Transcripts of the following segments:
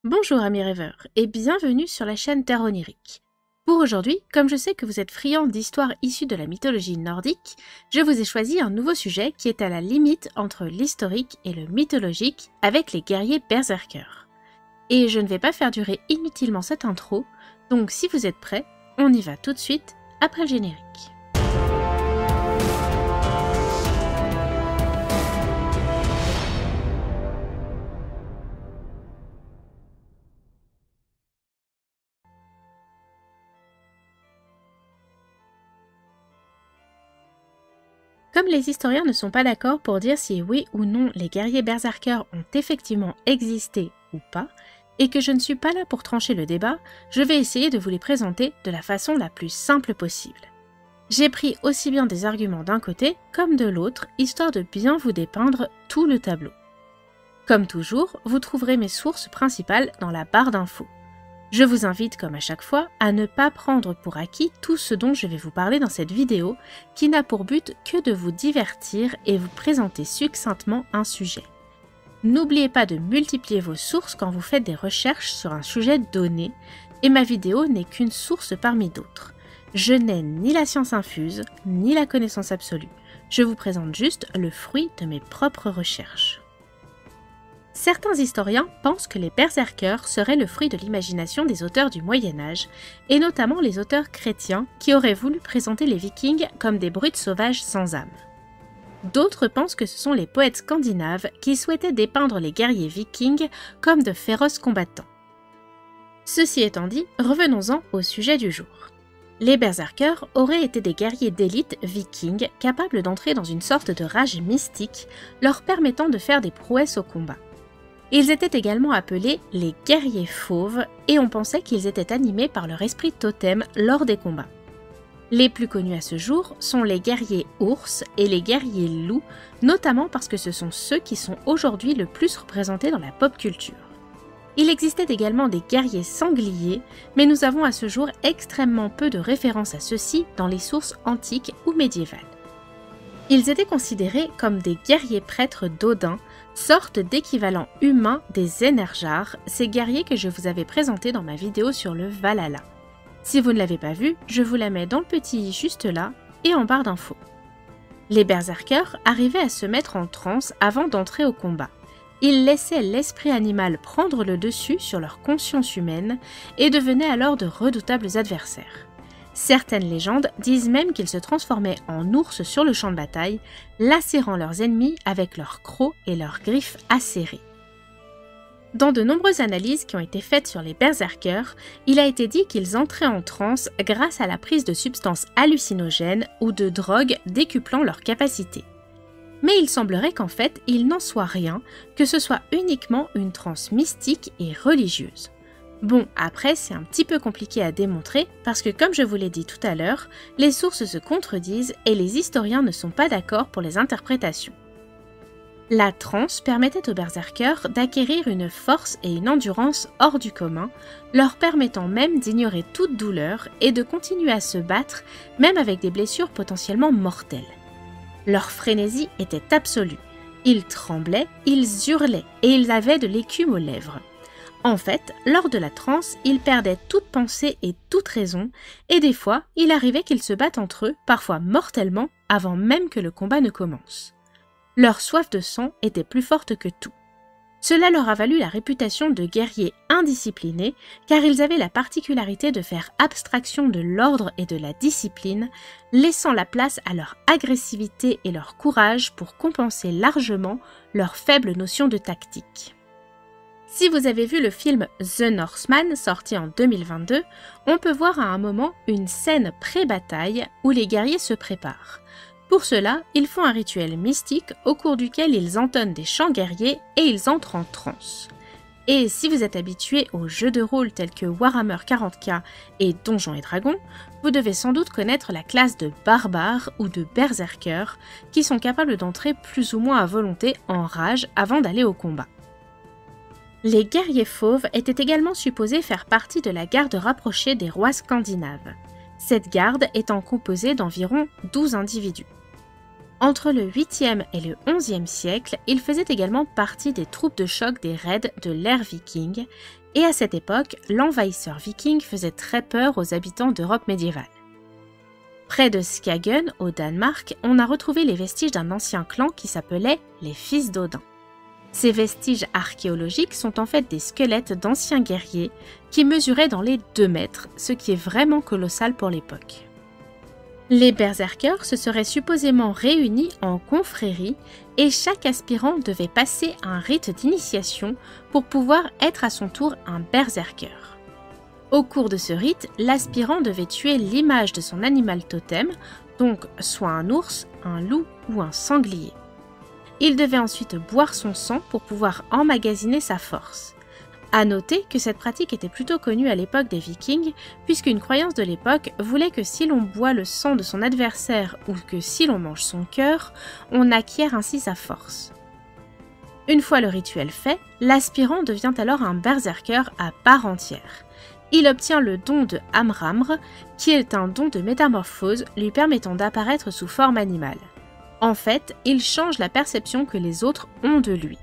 Bonjour amis rêveurs et bienvenue sur la chaîne Terre Onirique. Pour aujourd'hui, comme je sais que vous êtes friands d'histoires issues de la mythologie nordique, je vous ai choisi un nouveau sujet qui est à la limite entre l'historique et le mythologique avec les guerriers berserkers. Et je ne vais pas faire durer inutilement cette intro, donc si vous êtes prêts, on y va tout de suite après le générique. Comme les historiens ne sont pas d'accord pour dire si oui ou non les guerriers berserkers ont effectivement existé ou pas, et que je ne suis pas là pour trancher le débat, je vais essayer de vous les présenter de la façon la plus simple possible. J'ai pris aussi bien des arguments d'un côté comme de l'autre, histoire de bien vous dépeindre tout le tableau. Comme toujours, vous trouverez mes sources principales dans la barre d'infos. Je vous invite, comme à chaque fois, à ne pas prendre pour acquis tout ce dont je vais vous parler dans cette vidéo, qui n'a pour but que de vous divertir et vous présenter succinctement un sujet. N'oubliez pas de multiplier vos sources quand vous faites des recherches sur un sujet donné, et ma vidéo n'est qu'une source parmi d'autres. Je n'ai ni la science infuse, ni la connaissance absolue. Je vous présente juste le fruit de mes propres recherches. Certains historiens pensent que les berserkers seraient le fruit de l'imagination des auteurs du Moyen-Âge, et notamment les auteurs chrétiens qui auraient voulu présenter les Vikings comme des brutes sauvages sans âme. D'autres pensent que ce sont les poètes scandinaves qui souhaitaient dépeindre les guerriers vikings comme de féroces combattants. Ceci étant dit, revenons-en au sujet du jour. Les berserkers auraient été des guerriers d'élite vikings capables d'entrer dans une sorte de rage mystique, leur permettant de faire des prouesses au combat. Ils étaient également appelés les guerriers fauves et on pensait qu'ils étaient animés par leur esprit totem lors des combats. Les plus connus à ce jour sont les guerriers ours et les guerriers loups, notamment parce que ce sont ceux qui sont aujourd'hui le plus représentés dans la pop culture. Il existait également des guerriers sangliers, mais nous avons à ce jour extrêmement peu de références à ceux-ci dans les sources antiques ou médiévales. Ils étaient considérés comme des guerriers prêtres d'Odin, sorte d'équivalent humain des Énerjars, ces guerriers que je vous avais présentés dans ma vidéo sur le Valhalla. Si vous ne l'avez pas vu, je vous la mets dans le petit i juste là et en barre d'infos. Les berserkers arrivaient à se mettre en transe avant d'entrer au combat. Ils laissaient l'esprit animal prendre le dessus sur leur conscience humaine et devenaient alors de redoutables adversaires. Certaines légendes disent même qu'ils se transformaient en ours sur le champ de bataille, lacérant leurs ennemis avec leurs crocs et leurs griffes acérées. Dans de nombreuses analyses qui ont été faites sur les berserkers, il a été dit qu'ils entraient en transe grâce à la prise de substances hallucinogènes ou de drogues décuplant leurs capacités. Mais il semblerait qu'en fait, il n'en soit rien, que ce soit uniquement une transe mystique et religieuse. Bon, après, c'est un petit peu compliqué à démontrer parce que, comme je vous l'ai dit tout à l'heure, les sources se contredisent et les historiens ne sont pas d'accord pour les interprétations. La transe permettait aux berserkers d'acquérir une force et une endurance hors du commun, leur permettant même d'ignorer toute douleur et de continuer à se battre, même avec des blessures potentiellement mortelles. Leur frénésie était absolue. Ils tremblaient, ils hurlaient et ils avaient de l'écume aux lèvres. En fait, lors de la transe, ils perdaient toute pensée et toute raison, et des fois, il arrivait qu'ils se battent entre eux, parfois mortellement, avant même que le combat ne commence. Leur soif de sang était plus forte que tout. Cela leur a valu la réputation de guerriers indisciplinés, car ils avaient la particularité de faire abstraction de l'ordre et de la discipline, laissant la place à leur agressivité et leur courage pour compenser largement leur faible notion de tactique. Si vous avez vu le film The Northman, sorti en 2022, on peut voir à un moment une scène pré-bataille où les guerriers se préparent. Pour cela, ils font un rituel mystique au cours duquel ils entonnent des chants guerriers et ils entrent en transe. Et si vous êtes habitué aux jeux de rôle tels que Warhammer 40K et Donjons et Dragons, vous devez sans doute connaître la classe de barbares ou de berserkers qui sont capables d'entrer plus ou moins à volonté en rage avant d'aller au combat. Les guerriers fauves étaient également supposés faire partie de la garde rapprochée des rois scandinaves, cette garde étant composée d'environ 12 individus. Entre le 8e et le 11e siècle, il faisait également partie des troupes de choc des raids de l'ère viking, et à cette époque, l'envahisseur viking faisait très peur aux habitants d'Europe médiévale. Près de Skagen, au Danemark, on a retrouvé les vestiges d'un ancien clan qui s'appelait les Fils d'Odin. Ces vestiges archéologiques sont en fait des squelettes d'anciens guerriers qui mesuraient dans les 2 mètres, ce qui est vraiment colossal pour l'époque. Les berserkers se seraient supposément réunis en confrérie et chaque aspirant devait passer un rite d'initiation pour pouvoir être à son tour un berserker. Au cours de ce rite, l'aspirant devait tuer l'image de son animal totem, donc soit un ours, un loup ou un sanglier. Il devait ensuite boire son sang pour pouvoir emmagasiner sa force. À noter que cette pratique était plutôt connue à l'époque des Vikings, puisqu'une croyance de l'époque voulait que si l'on boit le sang de son adversaire ou que si l'on mange son cœur, on acquiert ainsi sa force. Une fois le rituel fait, l'aspirant devient alors un berserker à part entière. Il obtient le don de Amramr, qui est un don de métamorphose lui permettant d'apparaître sous forme animale. En fait, il change la perception que les autres ont de lui.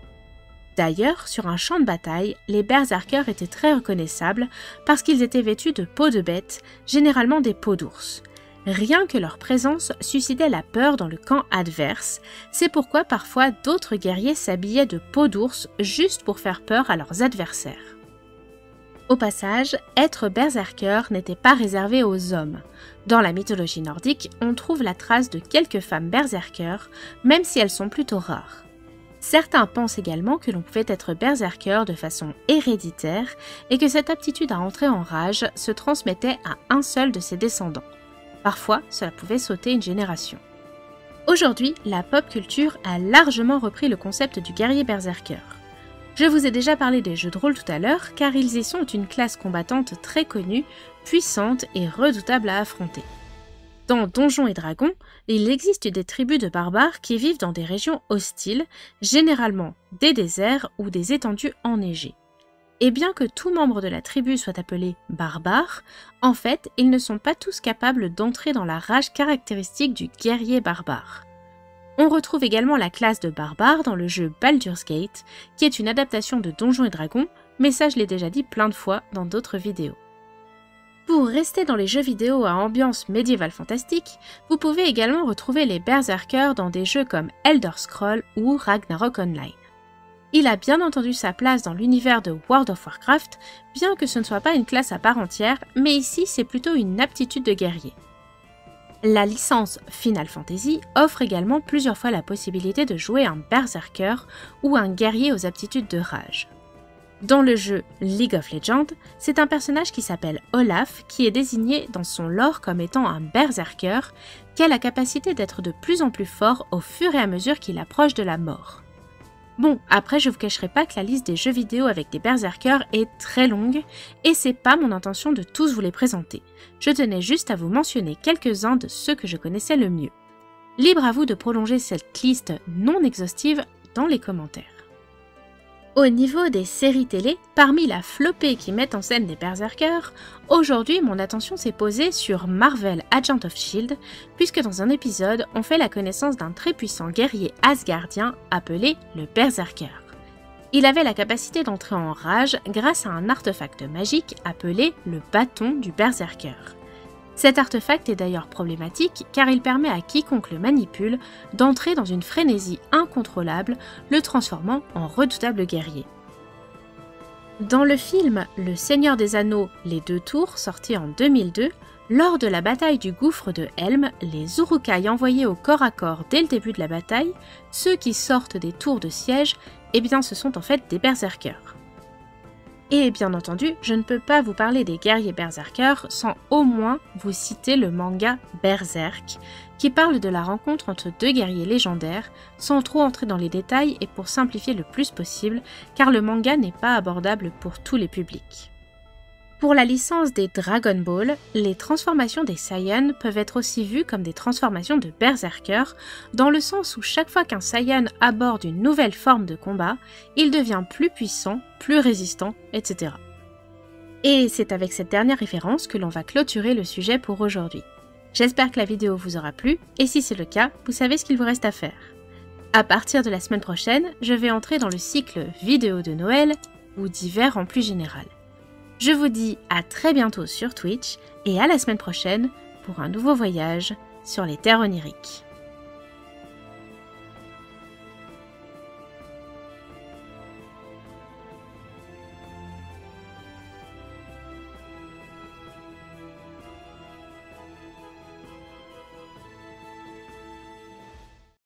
D'ailleurs, sur un champ de bataille, les berserkers étaient très reconnaissables parce qu'ils étaient vêtus de peaux de bêtes, généralement des peaux d'ours. Rien que leur présence suscitait la peur dans le camp adverse, c'est pourquoi parfois d'autres guerriers s'habillaient de peaux d'ours juste pour faire peur à leurs adversaires. Au passage, être berserker n'était pas réservé aux hommes. Dans la mythologie nordique, on trouve la trace de quelques femmes berserkers, même si elles sont plutôt rares. Certains pensent également que l'on pouvait être berserker de façon héréditaire et que cette aptitude à entrer en rage se transmettait à un seul de ses descendants. Parfois, cela pouvait sauter une génération. Aujourd'hui, la pop culture a largement repris le concept du guerrier berserker. Je vous ai déjà parlé des jeux de rôle tout à l'heure, car ils y sont une classe combattante très connue, puissante et redoutable à affronter. Dans Donjons et Dragons, il existe des tribus de barbares qui vivent dans des régions hostiles, généralement des déserts ou des étendues enneigées. Et bien que tout membre de la tribu soit appelé barbare, en fait, ils ne sont pas tous capables d'entrer dans la rage caractéristique du guerrier barbare. On retrouve également la classe de barbare dans le jeu Baldur's Gate, qui est une adaptation de Donjons et Dragons, mais ça je l'ai déjà dit plein de fois dans d'autres vidéos. Pour rester dans les jeux vidéo à ambiance médiévale fantastique, vous pouvez également retrouver les berserkers dans des jeux comme Elder Scrolls ou Ragnarok Online. Il a bien entendu sa place dans l'univers de World of Warcraft, bien que ce ne soit pas une classe à part entière, mais ici c'est plutôt une aptitude de guerrier. La licence Final Fantasy offre également plusieurs fois la possibilité de jouer un berserker ou un guerrier aux aptitudes de rage. Dans le jeu League of Legends, c'est un personnage qui s'appelle Olaf qui est désigné dans son lore comme étant un berserker qui a la capacité d'être de plus en plus fort au fur et à mesure qu'il approche de la mort. Bon, après je vous cacherai pas que la liste des jeux vidéo avec des berserkers est très longue et c'est pas mon intention de tous vous les présenter. Je tenais juste à vous mentionner quelques-uns de ceux que je connaissais le mieux. Libre à vous de prolonger cette liste non exhaustive dans les commentaires. Au niveau des séries télé, parmi la flopée qui met en scène des berserkers, aujourd'hui mon attention s'est posée sur Marvel Agent of Shield, puisque dans un épisode, on fait la connaissance d'un très puissant guerrier asgardien appelé le Berserker. Il avait la capacité d'entrer en rage grâce à un artefact magique appelé le bâton du Berserker. Cet artefact est d'ailleurs problématique car il permet à quiconque le manipule d'entrer dans une frénésie incontrôlable, le transformant en redoutable guerrier. Dans le film Le Seigneur des Anneaux, les 2 tours, sorti en 2002, lors de la bataille du gouffre de Helm, les Uruk-hai envoyés au corps à corps dès le début de la bataille, ceux qui sortent des tours de siège, eh bien ce sont en fait des berserkers. Et bien entendu, je ne peux pas vous parler des guerriers berserkers sans au moins vous citer le manga Berserk, qui parle de la rencontre entre 2 guerriers légendaires, sans trop entrer dans les détails et pour simplifier le plus possible, car le manga n'est pas abordable pour tous les publics. Pour la licence des Dragon Ball, les transformations des Saiyans peuvent être aussi vues comme des transformations de berserkers, dans le sens où chaque fois qu'un Saiyan aborde une nouvelle forme de combat, il devient plus puissant, plus résistant, etc. Et c'est avec cette dernière référence que l'on va clôturer le sujet pour aujourd'hui. J'espère que la vidéo vous aura plu, et si c'est le cas, vous savez ce qu'il vous reste à faire. À partir de la semaine prochaine, je vais entrer dans le cycle vidéo de Noël, ou d'hiver en plus général. Je vous dis à très bientôt sur Twitch, et à la semaine prochaine pour un nouveau voyage sur les terres oniriques.